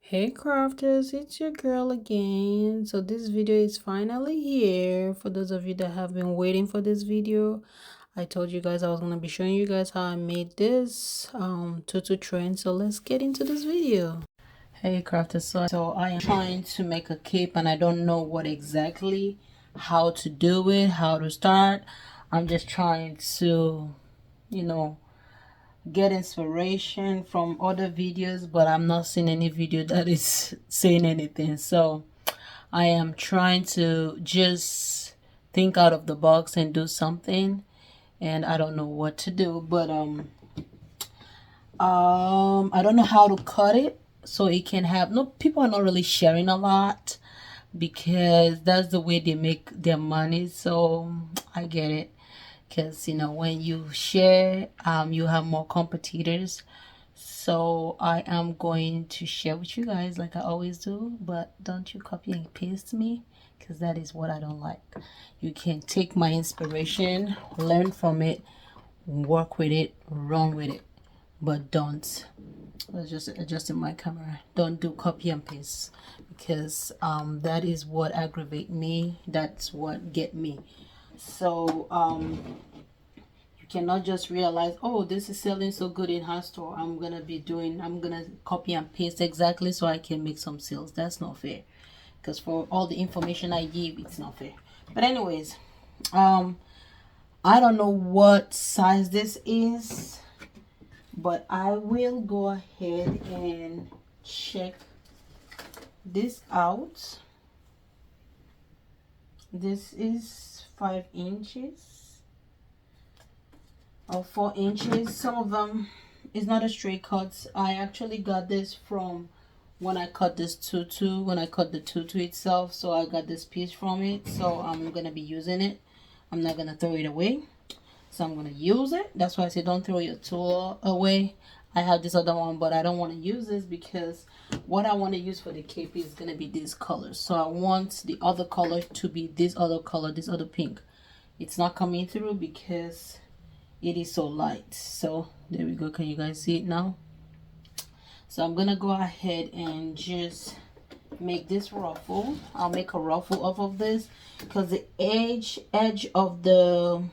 Hey crafters, it's your girl again. So this video is finally here. For those of you that have been waiting for this video, I told you guys I was going to be showing you guys how I made this tutu train. So let's get into this video. Hey crafters, so I am trying to make a cape and I don't know what exactly how to do it, how to start. I'm just trying to, you know, get inspiration from other videos, but I'm not seeing any video that is saying anything. So I am trying to just think out of the box and do something, and I don't know what to do. But I don't know how to cut it so it can have no, people are not really sharing a lot because that's the way they make their money. So I get it, because you know, when you share, you have more competitors. So I am going to share with you guys like I always do, but don't you copy and paste me, because that is what I don't like. You can take my inspiration, learn from it, work with it, run with it, but don't, I was just adjusting my camera, don't do copy and paste, because that is what aggravate me, that's what get me. So you cannot just realize, oh, this is selling so good in her store, I'm gonna copy and paste exactly so I can make some sales. That's not fair, because for all the information I give, it's not fair. But anyways, I don't know what size this is, but I will go ahead and check this out. This is 5 inches or 4 inches. Some of them is not a straight cut. I actually got this from when I cut this tutu, when I cut the tutu itself. So I got this piece from it, so I'm gonna be using it. I'm not gonna throw it away, so I'm gonna use it. That's why I say don't throw your tool away. I have this other one, but I don't want to use this because what I want to use for the cape is gonna be this color. So I want the other color to be this other color, this other pink. It's not coming through because it is so light. So there we go. Can you guys see it now? So I'm gonna go ahead and just make this ruffle. I'll make a ruffle off of this because the edge of the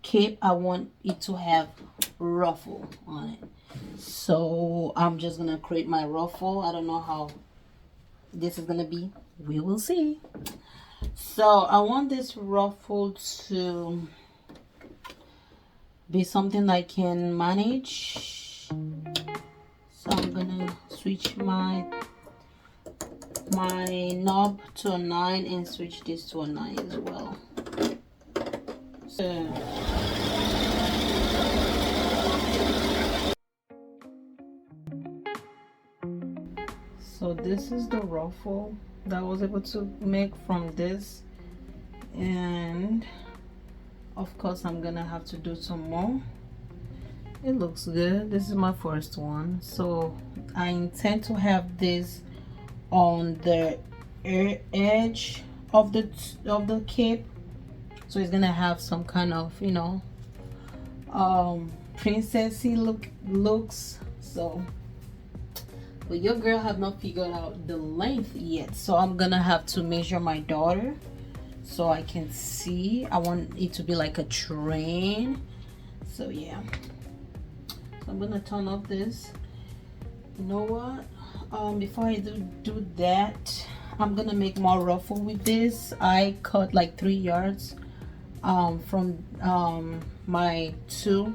cape, I want it to have ruffle on it. So I'm just gonna create my ruffle. I don't know how this is gonna be, we will see. So I want this ruffle to be something I can manage. So I'm gonna switch my knob to a 9 and switch this to a 9 as well. So this is the ruffle that I was able to make from this, and of course I'm gonna have to do some more. It looks good. This is my first one, so I intend to have this on the edge of the cape, so it's gonna have some kind of, you know, princessy looks. So but your girl have not figured out the length yet, so I'm gonna have to measure my daughter so I can see. I want it to be like a train. So yeah, so I'm gonna turn off this. You know what, before I do that, I'm gonna make more ruffle with this. I cut like 3 yards from my two.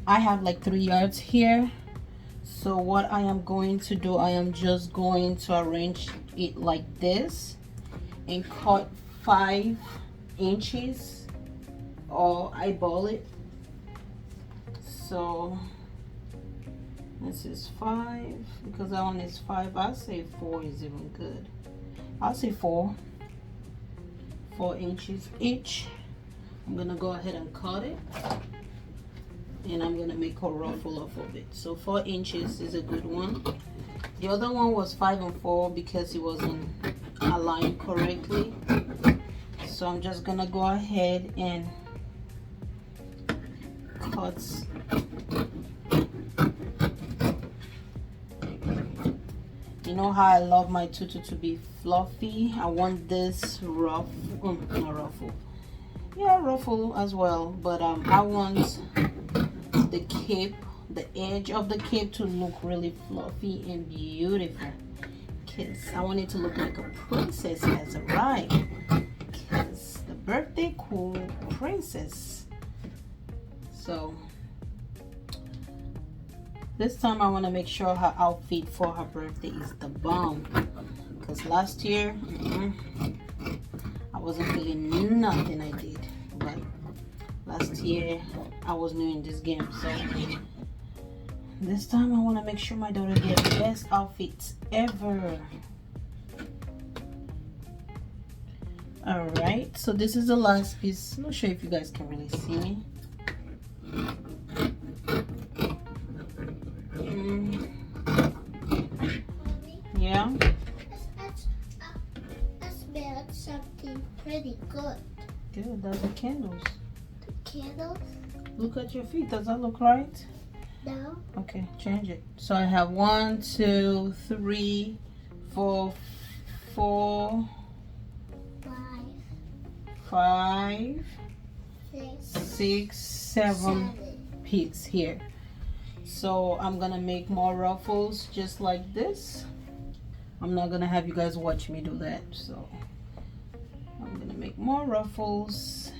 I have like 3 yards here. So what I am going to do, I am just going to arrange it like this and cut 5 inches, or eyeball it. So this is 5, because that one is 5. I'll say 4 is even good. I'll say 4 inches each. I'm gonna go ahead and cut it, and I'm gonna make a ruffle off of it. So 4 inches is a good one. The other one was 5 and 4 because it wasn't aligned correctly. So I'm just gonna go ahead and cut You know how I love my tutu to be fluffy. I want this rough, not ruffle. Yeah, ruffle as well. But I want the cape, the edge of the cape to look really fluffy and beautiful. Cause I want it to look like a princess has arrived. Cause the birthday cool princess. So this time I want to make sure her outfit for her birthday is the bomb. Because last year, I wasn't feeling nothing I did. But last year, I was new in this game. So this time I want to make sure my daughter gets the best outfits ever. Alright, so this is the last piece. I'm not sure if you guys can really see me. Yeah. I smelled something pretty good. Good, that's the candles. The candles? Look at your feet. Does that look right? No. Okay, change it. So I have 1, 2, 3, 4, 5, 6, 7 pieces here. So I'm gonna make more ruffles just like this. I'm not gonna have you guys watch me do that. So I'm gonna make more ruffles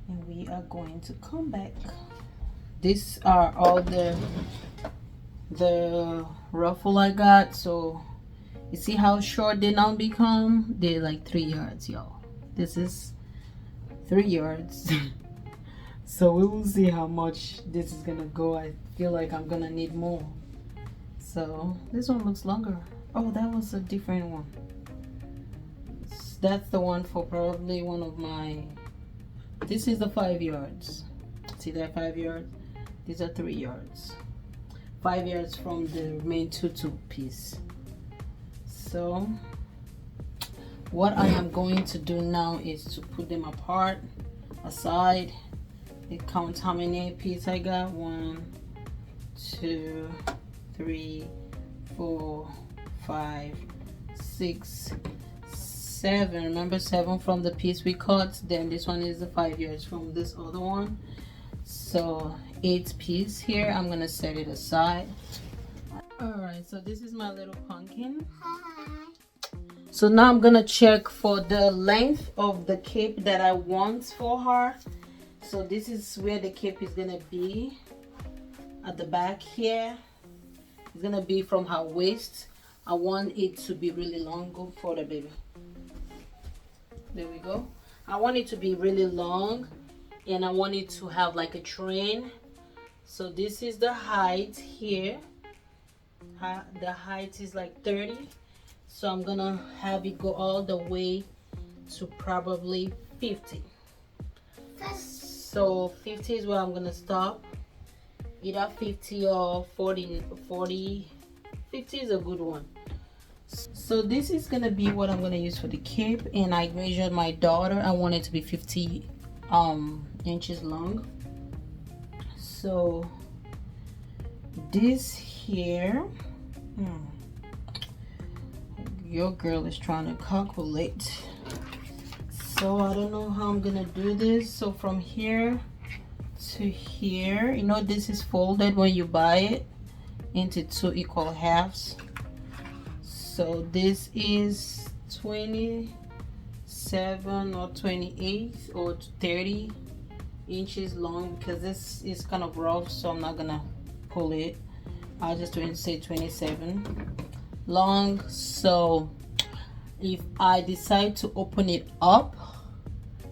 and we are going to come back. These are all the ruffle I got. So you see how short they now become? They're like 3 yards, y'all. This is 3 yards. So we will see how much this is gonna go. I feel like I'm gonna need more. So this one looks longer. Oh, that was a different one. That's the one for probably one of my, this is the 5 yards. See that 5 yards? These are 3 yards. 5 yards from the main tutu piece. So what I am going to do now is to put them apart, aside. It counts how many pieces I got. 1, 2, 3, 4, 5, 6, 7. Remember 7 from the piece we cut. Then this one is the 5 yards from this other one. So 8 pieces here. I'm gonna set it aside. Alright, so this is my little pumpkin. Hi. So now I'm gonna check for the length of the cape that I want for her. So this is where the cape is gonna be at the back here. It's gonna be from her waist. I want it to be really long. Go for the baby. There we go. I want it to be really long and I want it to have like a train. So this is the height here. The height is like 30. So I'm gonna have it go all the way to probably 50. So 50 is where I'm gonna stop. Either 50 or 40. 50 is a good one. So this is gonna be what I'm gonna use for the cape, and I measured my daughter. I want it to be 50 inches long. So this here, your girl is trying to calculate. So I don't know how I'm gonna do this. So from here to here, you know, this is folded when you buy it into 2 equal halves. So this is 27 or 28 or 30 inches long, because this is kind of rough, so I'm not gonna pull it. I'll just say 27 long. So if I decide to open it up,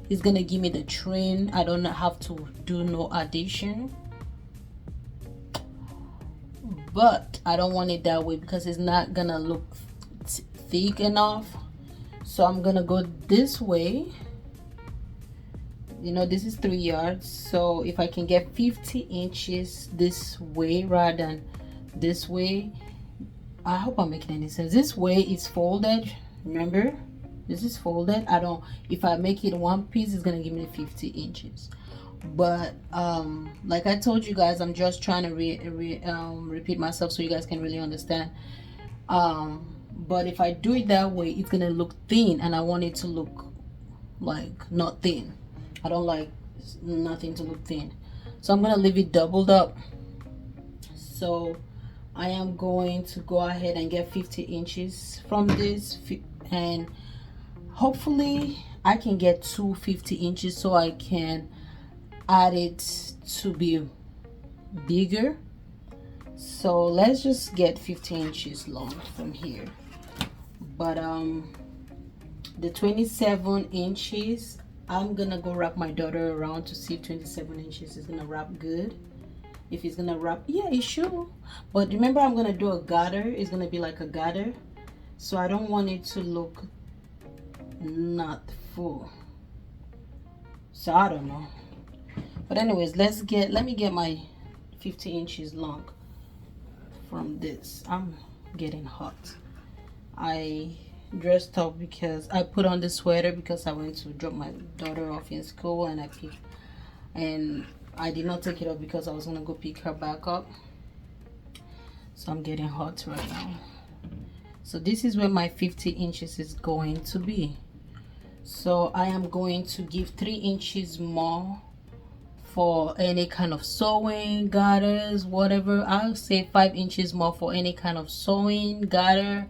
it's gonna give me the train. I don't have to do no addition, but I don't want it that way because it's not gonna look thick enough. So I'm gonna go this way. You know, this is 3 yards, so if I can get 50 inches this way rather than this way, I hope I'm making any sense. This way is folded, remember, this is folded. If I make it one piece, it's gonna give me 50 inches. But like I told you guys, I'm just trying to repeat myself so you guys can really understand. But if I do it that way, it's gonna look thin, and I want it to look like not thin. I don't like nothing to look thin, so I'm gonna leave it doubled up. So I am going to go ahead and get 50 inches from this, and hopefully I can get 250 inches so I can add it to be bigger. So let's just get 50 inches long from here. But the 27 inches, I'm gonna go wrap my daughter around to see if 27 inches is gonna wrap good. If it's gonna wrap, yeah, it should. But remember, I'm gonna do a garter. It's gonna be like a garter, so I don't want it to look not full. So I don't know. But anyways, let me get my 50 inches long from this. I'm getting hot. I dressed up because I put on the sweater because I went to drop my daughter off in school, and I did not take it off because I was gonna go pick her back up. So I'm getting hot right now. So this is where my 50 inches is going to be. So I am going to give 3 inches more for any kind of sewing, garters, whatever. I'll say 5 inches more for any kind of sewing, garter,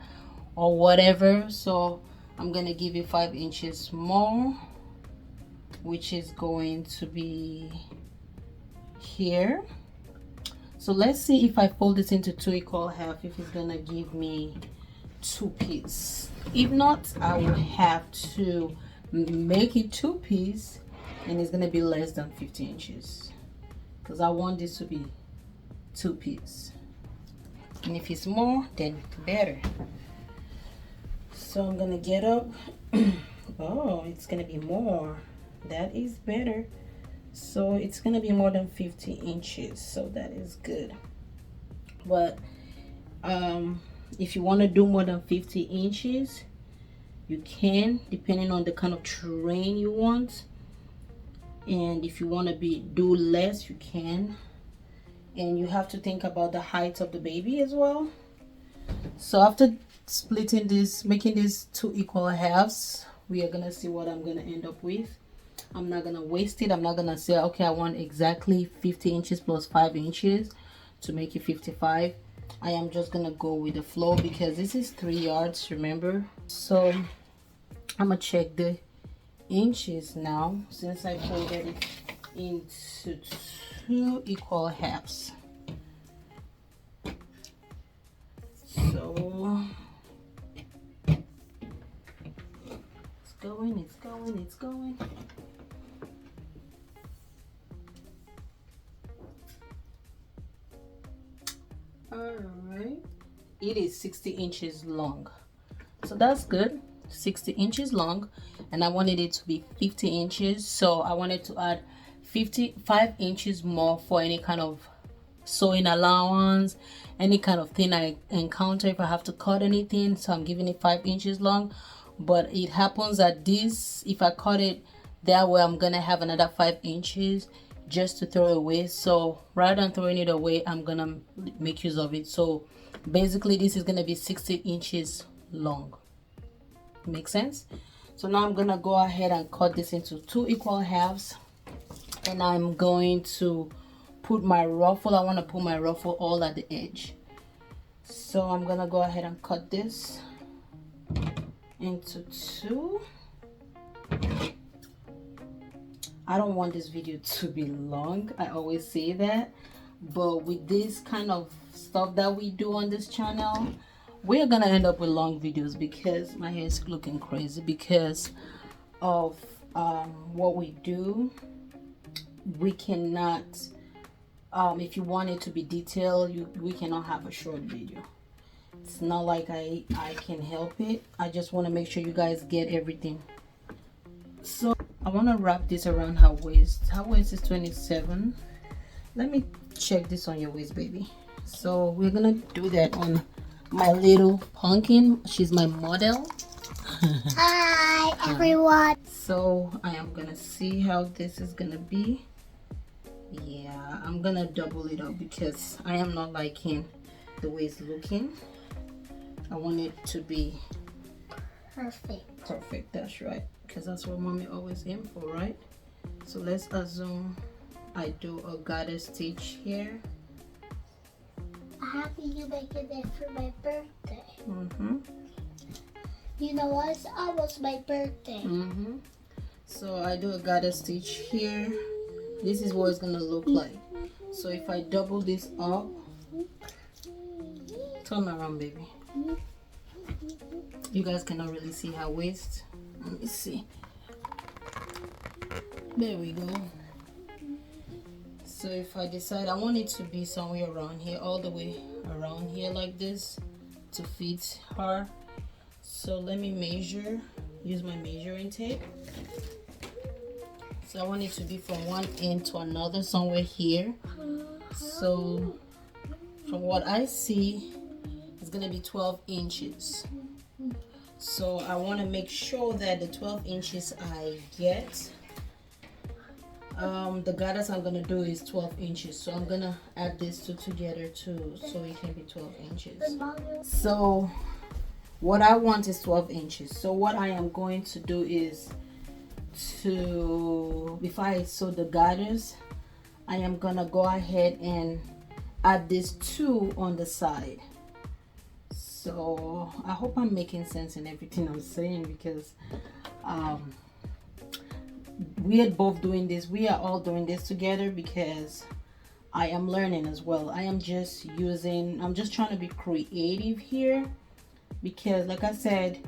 or whatever. So I'm gonna give you 5 inches more, which is going to be here. So let's see if I fold this into 2 equal half, if it's gonna give me 2 pieces. If not, I will have to make it 2 pieces, and it's gonna be less than 50 inches because I want this to be 2 pieces, and if it's more, then better. So I'm gonna get up. Oh, it's gonna be more. That is better. So it's gonna be more than 50 inches, so that is good. But if you want to do more than 50 inches, you can, depending on the kind of train you want. And if you want to do less, you can. And you have to think about the height of the baby as well. So after splitting this, making these 2 equal halves, we are gonna see what I'm gonna end up with. I'm not gonna waste it. I'm not gonna say, okay, I want exactly 50 inches plus 5 inches to make it 55. I am just gonna go with the flow because this is 3 yards, remember? So I'm gonna check the inches now, since I folded it into 2 equal halves. So it's going, it's going, it's going. Alright, it is 60 inches long, so that's good. 60 inches long, and I wanted it to be 50 inches, so I wanted to add 55 inches more for any kind of sewing allowance, any kind of thing I encounter if I have to cut anything. So I'm giving it 5 inches long, but it happens that this, if I cut it that way, I'm gonna have another 5 inches just to throw away. So rather than throwing it away, I'm gonna make use of it. So basically this is gonna be 60 inches long. Make sense? So now I'm gonna go ahead and cut this into 2 equal halves, and I'm going to put my ruffle. I want to put my ruffle all at the edge, so I'm gonna go ahead and cut this into 2. I don't want this video to be long, I always say that, but with this kind of stuff that we do on this channel, we're gonna end up with long videos because my hair is looking crazy because of what we do. We cannot, if you want it to be detailed, we cannot have a short video. It's not like I can help it. I just want to make sure you guys get everything. So I want to wrap this around her waist. Her waist is 27. Let me check this on your waist, baby. So we're gonna do that on my little pumpkin. She's my model. Hi, everyone. So I am gonna see how this is gonna be. Yeah, I'm gonna double it up because I am not liking the way it's looking. I want it to be perfect. That's right, because that's what mommy always aim for, right? So let's assume I do a goddess stitch here. How can you make it for my birthday? You know what? It's almost my birthday. So I do a goddess stitch here. This is what it's gonna look like. So if I double this up, turn around, baby. You guys cannot really see her waist. Let me see. There we go. So if I decide I want it to be somewhere around here, all the way around here like this to fit her. So let me measure, use my measuring tape. So I want it to be from one end to another, somewhere here. So from what I see, it's gonna be 12 inches. So I want to make sure that the 12 inches I get, the goddess I'm gonna do is 12 inches. So I'm gonna add these two together too, so it can be 12 inches. So what I want is 12 inches. So what I am going to do is before I sew the gathers, I am gonna go ahead and add this 2 on the side. So I hope I'm making sense in everything I'm saying, because we are both doing this, we are all doing this together, because I am learning as well. I'm just trying to be creative here, because like I said,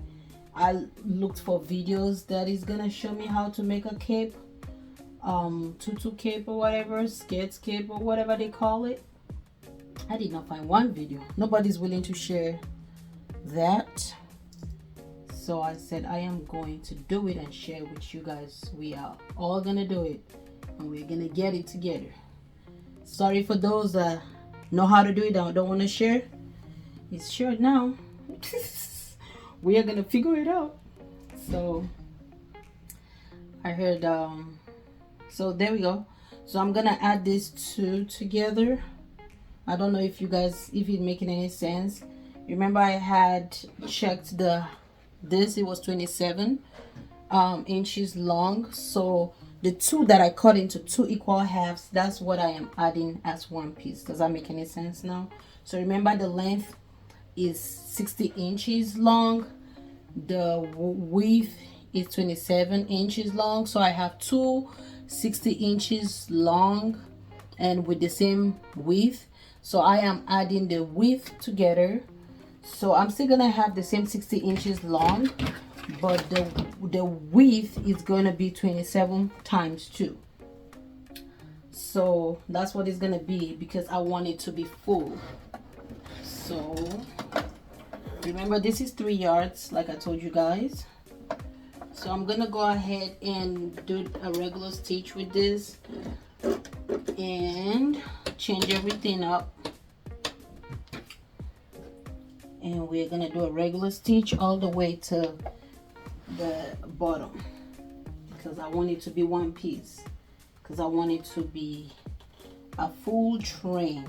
I looked for videos that is gonna show me how to make a cape, tutu cape or whatever, skirts cape or whatever they call it. I did not find one video. Nobody's willing to share that. So I said I am going to do it and share with you guys. We are all gonna do it, and we're gonna get it together. Sorry for those that know how to do it and don't want to share. It's short now. We are gonna figure it out. So I heard so there we go. So I'm gonna add these 2 together. I don't know if it's making any sense. Remember, I had checked this, it was 27 inches long. So the 2 that I cut into 2 equal halves, that's what I am adding as one piece. Does that make any sense now? So remember, the length is 60 inches long, the width is 27 inches long. So I have 2 60 inches long and with the same width. So I am adding the width together. So I'm still gonna have the same 60 inches long, but the width is gonna be 27 times 2. So that's what it's gonna be, because I want it to be full. So remember, this is 3 yards like I told you guys. So I'm gonna go ahead and do a regular stitch with this and change everything up, and we're gonna do a regular stitch all the way to the bottom, because I want it to be one piece, because I want it to be a full train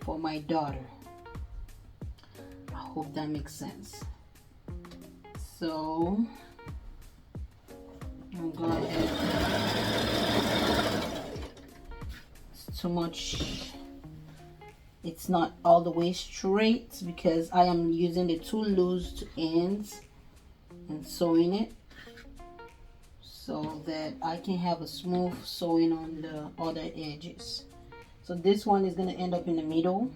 for my daughter. I hope that makes sense. So I'm going ahead. It's too much. It's not all the way straight, because I am using the 2 loose ends and sewing it so that I can have a smooth sewing on the other edges. So this one is going to end up in the middle,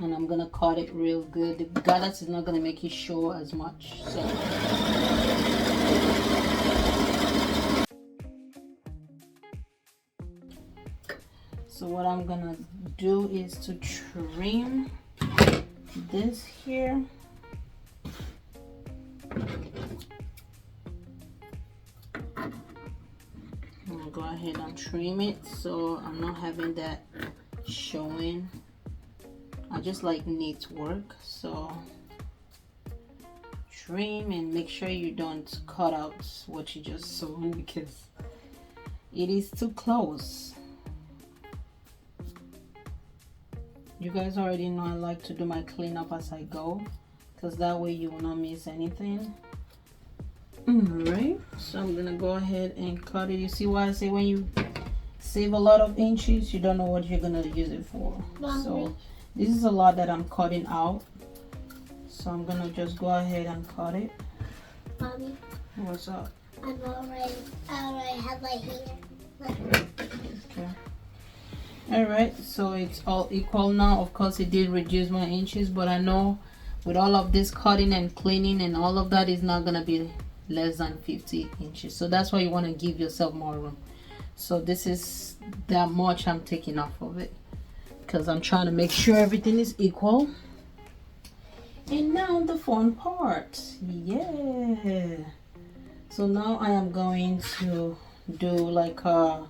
and I'm going to cut it real good. The goddess is not going to make it show as much. So what I'm gonna do is to trim this here. I'm gonna go ahead and trim it, so I'm not having that showing. I just like neat work, so trim and make sure you don't cut out what you just sewn, because it is too close. You guys already know I like to do my cleanup as I go, because that way you will not miss anything. Alright, so I'm gonna go ahead and cut it. You see why I say when you save a lot of inches, you don't know what you're gonna use it for. Mommy. So this is a lot that I'm cutting out, so I'm gonna just go ahead and cut it. Mommy, What's up? I already have my hair. Okay. Alright, so it's all equal now. Of course it did reduce my inches, but I know with all of this cutting and cleaning and all of that, is not gonna be less than 50 inches. So that's why you want to give yourself more room. So this is that much I'm taking off of it, because I'm trying to make sure everything is equal. And now the fun part. Yeah. So now I am going to do like a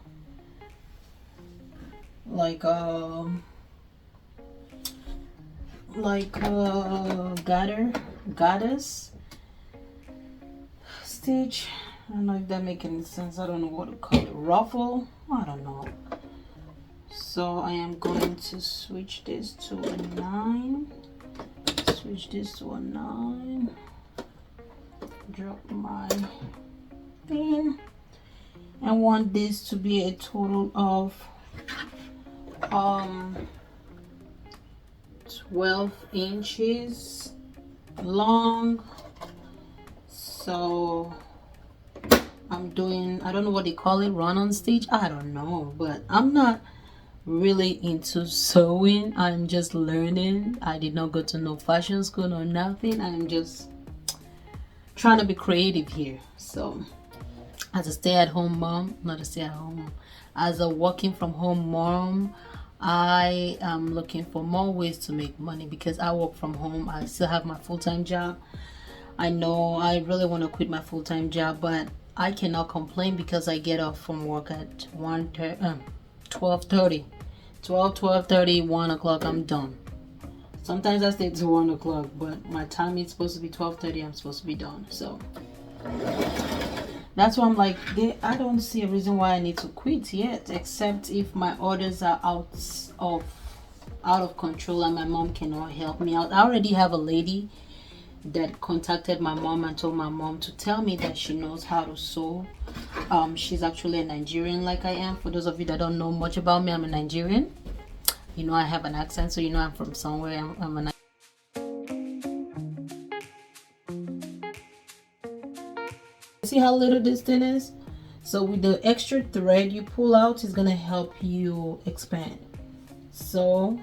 goddess stitch. I don't know if that makes any sense. I don't know what to call it. Ruffle, I don't know. So I am going to switch this to a 9, switch this to a 9, drop my pin. I want this to be a total of 12 inches long. So I'm doing, I don't know what they call it, run on stitch, I don't know, but I'm not really into sewing. I'm just learning. I did not go to no fashion school or nothing. I'm just trying to be creative here. So as a stay-at-home mom, not a stay-at-home mom, as a working from home mom, I am looking for more ways to make money, because I work from home. I still have my full-time job. I know I really want to quit my full-time job, but I cannot complain because I get off from work at 12:30. 12:30, 1 o'clock, I'm done. Sometimes I stay to 1 o'clock, but my time is supposed to be 12:30. I'm supposed to be done. So that's why I'm like, I don't see a reason why I need to quit yet, except if my orders are out of control and my mom cannot help me out. I already have a lady that contacted my mom and told my mom to tell me that she knows how to sew. She's actually a Nigerian, like I am. For those of you that don't know much about me, I'm a Nigerian. You know I have an accent, so you know I'm from somewhere. I'm a See how little this thing is? So with the extra thread you pull out, is gonna help you expand. So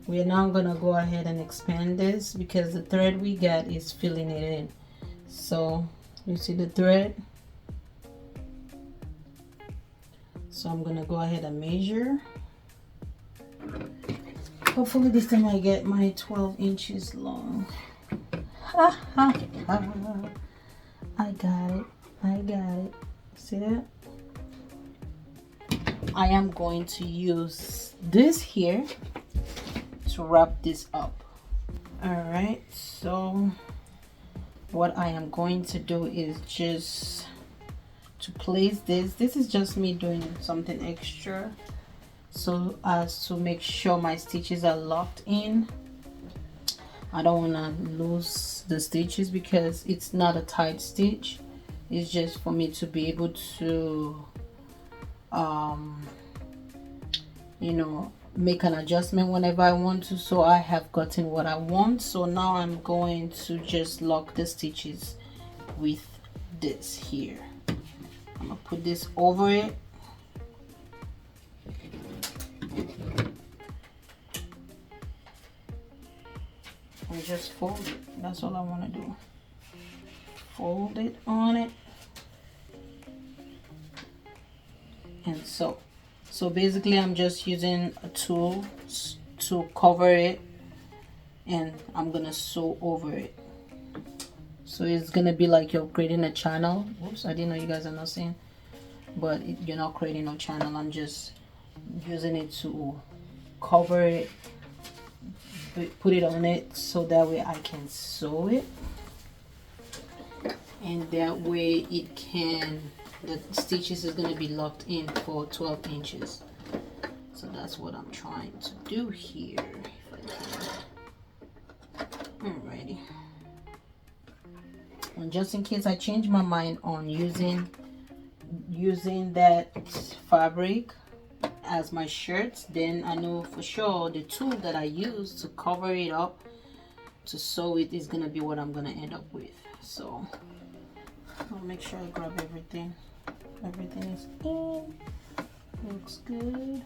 we're now gonna go ahead and expand this, because the thread we got is filling it in. So you see the thread? So I'm gonna go ahead and measure. Hopefully this time I get my 12 inches long. Ha ha ha. I got it. I got it. See that? I am going to use this here to wrap this up. Alright, so what I am going to do is just to place this. This is just me doing something extra, so as to make sure my stitches are locked in. I don't want to lose the stitches, because it's not a tight stitch. It's just for me to be able to you know, make an adjustment whenever I want to. So I have gotten what I want. So now I'm going to just lock the stitches with this here. I'm gonna put this over it. And just fold it. That's all I want to do. Fold it on it. And so basically I'm just using a tool to cover it, and I'm gonna sew over it. So it's gonna be like you're creating a channel. Oops, I didn't know you guys are not seeing, but you're not creating no channel. I'm just using it to cover it, put it on it, so that way I can sew it, and that way it can, the stitches is going to be locked in for 12 inches. So that's what I'm trying to do here. If I can. Alrighty. And just in case I change my mind on using that fabric as my shirts, then I know for sure the tool that I use to cover it up to sew it is gonna be what I'm gonna end up with. So I'll make sure I grab everything. Everything is in. Looks good.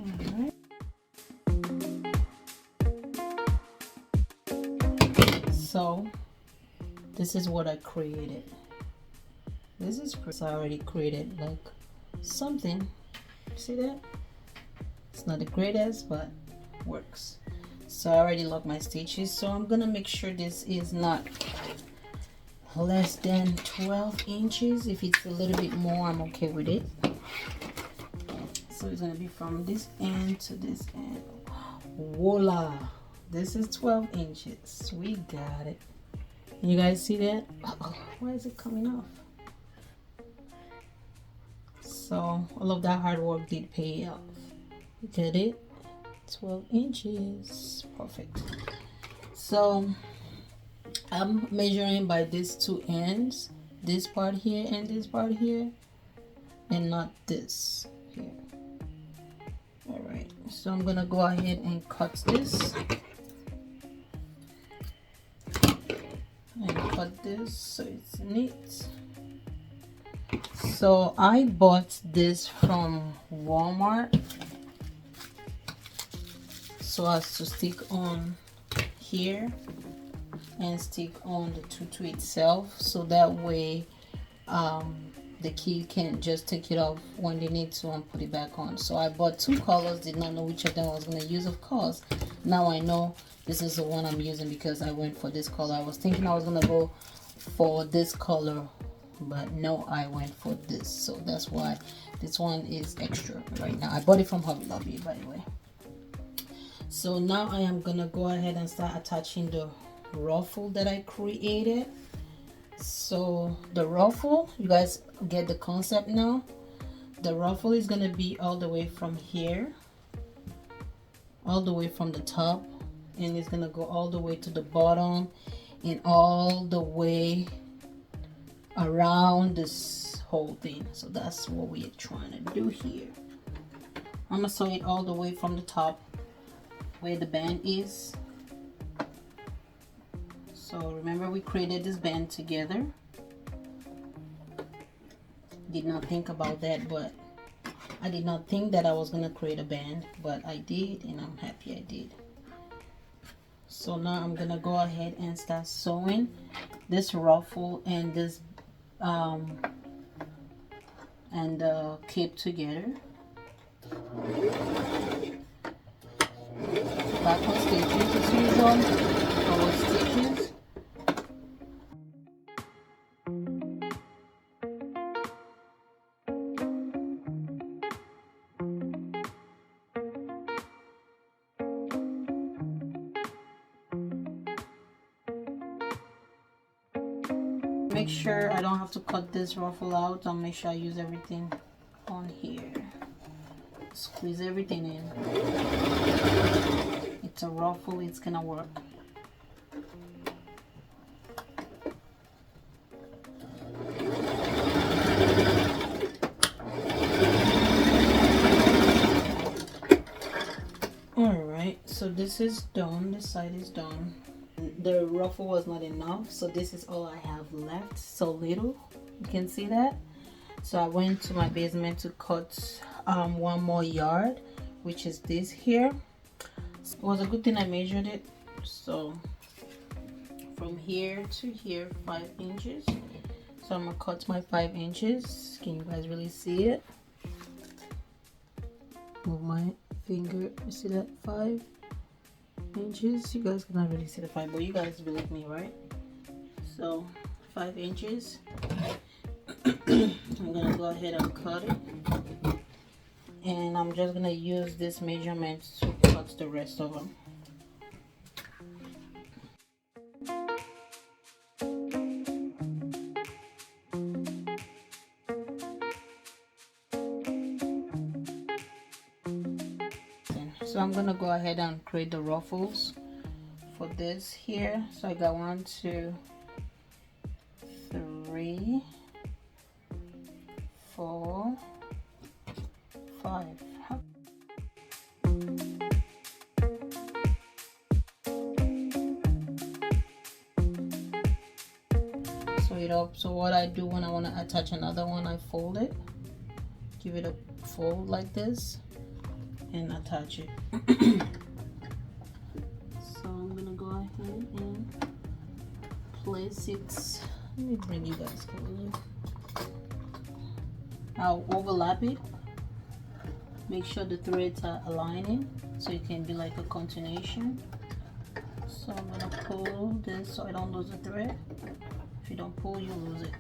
Alright. So this is what I created. This is I already created like something. See that? It's not the greatest, but works. So I already locked my stitches, so I'm gonna make sure this is not less than 12 inches. If it's a little bit more, I'm okay with it. So it's gonna be from this end to this end. Voila, this is 12 inches. We got it. You guys see that? Why is it coming off? So all of that hard work did pay off. Get it? 12 inches. Perfect. So I'm measuring by these two ends, this part here and this part here, and not this here. Alright, so I'm gonna go ahead and cut this and cut this so it's neat. So I bought this from Walmart so as to stick on here and stick on the tutu itself, so that way the kid can just take it off when they need to and put it back on. So I bought two colors, did not know which of them I was going to use. Of course, now I know this is the one I'm using because I went for this color. I was thinking I was going to go for this color, but no, I went for this. So that's why this one is extra right now. I bought it from Hobby Lobby, by the way. So now I am going to go ahead and start attaching the ruffle that I created. So the ruffle, you guys get the concept now. The ruffle is going to be all the way from here, all the way from the top, and it's going to go all the way to the bottom and all the way around this whole thing. So that's what we're trying to do here. I'm going to sew it all the way from the top where the band is. So remember, we created this band together. Did not think about that, but I did not think that I was gonna create a band, but I did, and I'm happy I did. So now I'm gonna go ahead and start sewing this ruffle and this and the cape together. Back on stitches as usual, forward stitches. Make sure I don't have to cut this ruffle out. I'll make sure I use everything on here. Squeeze everything in. It's a ruffle, it's gonna work. Alright, so this is done. This side is done. The ruffle was not enough, so this is all I have left. So little, you can see that. So I went to my basement to cut one more yard, which is this here. It was a good thing I measured it. So from here to here, 5 inches. So I'm gonna cut my 5 inches. Can you guys really see it? Move my finger. You see that? 5 inches. You guys cannot really see the 5, but you guys believe me, right? So 5 inches. I'm gonna go ahead and cut it, and I'm just gonna use this measurement to cut the rest of them. So I'm gonna go ahead and create the ruffles for this here. So I got 1, 2, 3, 4, 5. Sew it up. So what I do when I want to attach another one, I fold it, give it a fold like this, and attach it. So I'm gonna go ahead and place it. Let me bring you guys closer. I'll overlap it. Make sure the threads are aligning so it can be like a continuation. So I'm gonna pull this so I don't lose the thread. If you don't pull, you lose it.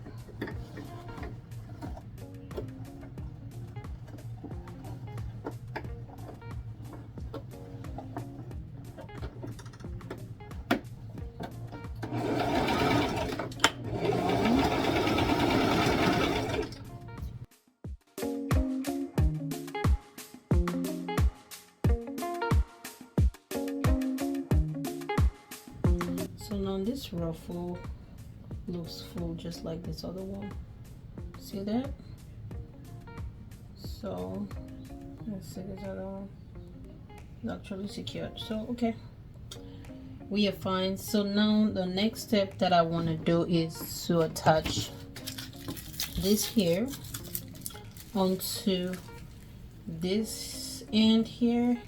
So now this ruffle looks full just like this other one. See that? So let's see this other one. It's actually secured. So okay, we are fine. So now the next step that I want to do is to attach this here onto this end here,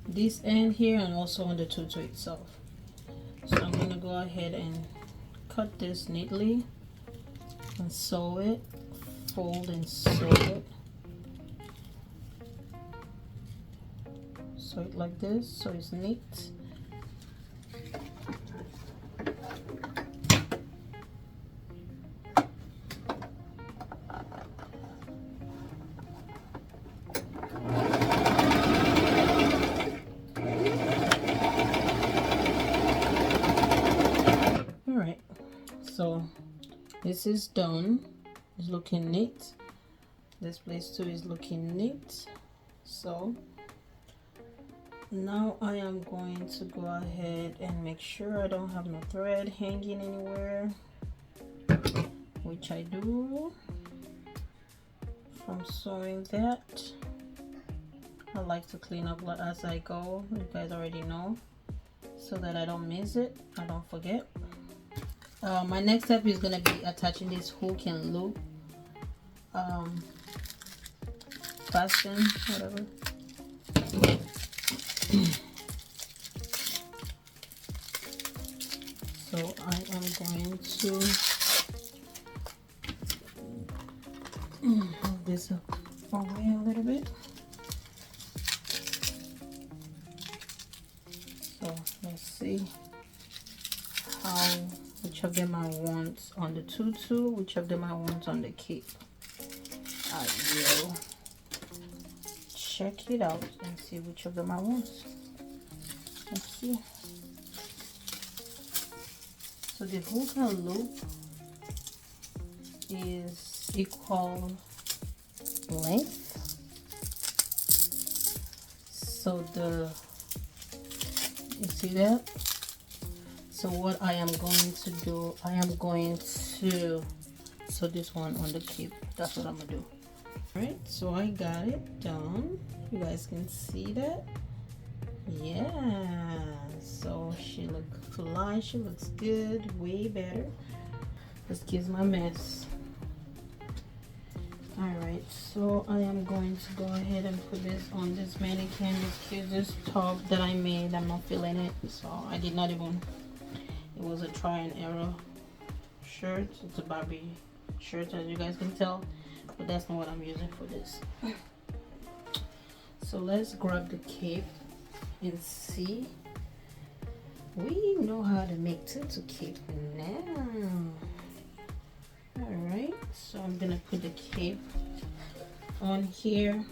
this end here, and also on the tutu itself. So I'm gonna go ahead and cut this neatly and sew it, fold and sew it. Sew it like this so it's neat. Alright, so this is done. It's looking neat. This place too is looking neat. So now I am going to go ahead and make sure I don't have no thread hanging anywhere, which I do from sewing that. I like to clean up as I go, you guys already know, so that I don't miss it, I don't forget. My next step is going to be attaching this hook and loop, fasten, whatever. So I am going to move this up away a little bit. So let's see which of them I want on the tutu, which of them I want on the cape. I will check it out and see which of them I want. Let's see. So the hook and loop is equal length. So you see that? So what I am going to do, I am going to sew this one on the cape. That's what I'm gonna do. Alright, so I got it done. You guys can see that. Yeah, so she looks fly, she looks good, way better. Excuse my mess. Alright, so I am going to go ahead and put this on this mannequin. Excuse this top that I made, I'm not feeling it, so I did not even, it was a try and error shirt. It's a Barbie shirt, as you guys can tell, but that's not what I'm using for this. So let's grab the cape and see. We know how to make tutu cape now. Alright, so I'm gonna put the cape on here.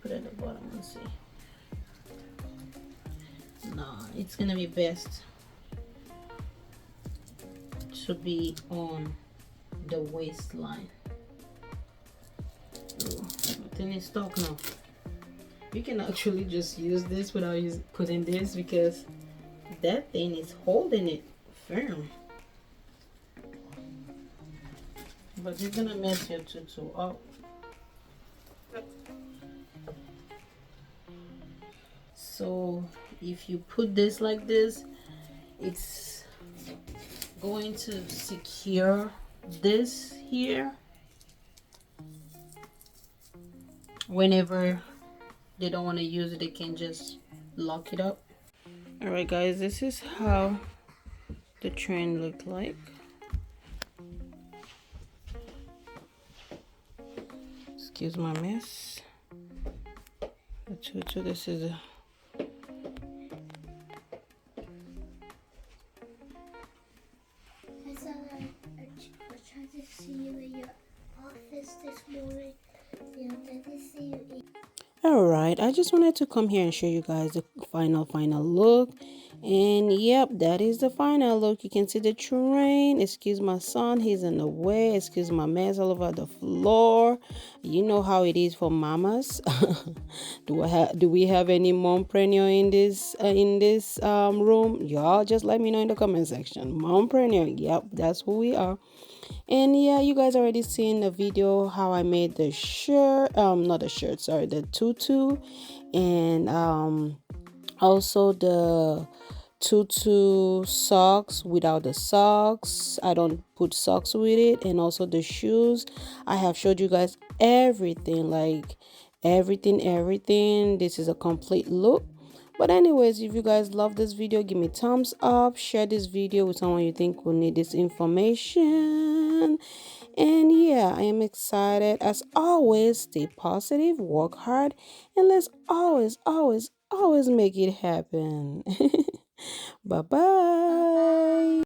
Put it at the bottom and see. Nah, it's gonna be best to be on the waistline. Oh, everything is stuck now. you can actually just use this without putting this, because that thing is holding it firm. But you're gonna mess your tutu up. So if you put this like this, it's going to secure this here whenever they don't want to use it. They can just lock it up. All right guys, this is how the train looked like. Excuse my mess. The tutu, this is a I tried to see you in your office this morning. Yeah, I didn't see you eat. Alright, I just wanted to come here and show you guys the final look. And yep, that is the final look. You can see the train. Excuse my son, he's in the way. Excuse my mess all over the floor. You know how it is for mamas. Do we have any mompreneur in this room? Y'all just let me know in the comment section. Mompreneur, yep, that's who we are. And yeah, you guys already seen the video how I made the shirt, not the shirt, sorry, the tutu, and also the tutu socks without the socks. I don't put socks with it. And also the shoes. I have showed you guys everything, like everything. This is a complete look. But anyways, if you guys love this video, give me thumbs up, share this video with someone you think will need this information. And yeah, I am excited. As always, stay positive, work hard, and let's always make it happen. Bye bye.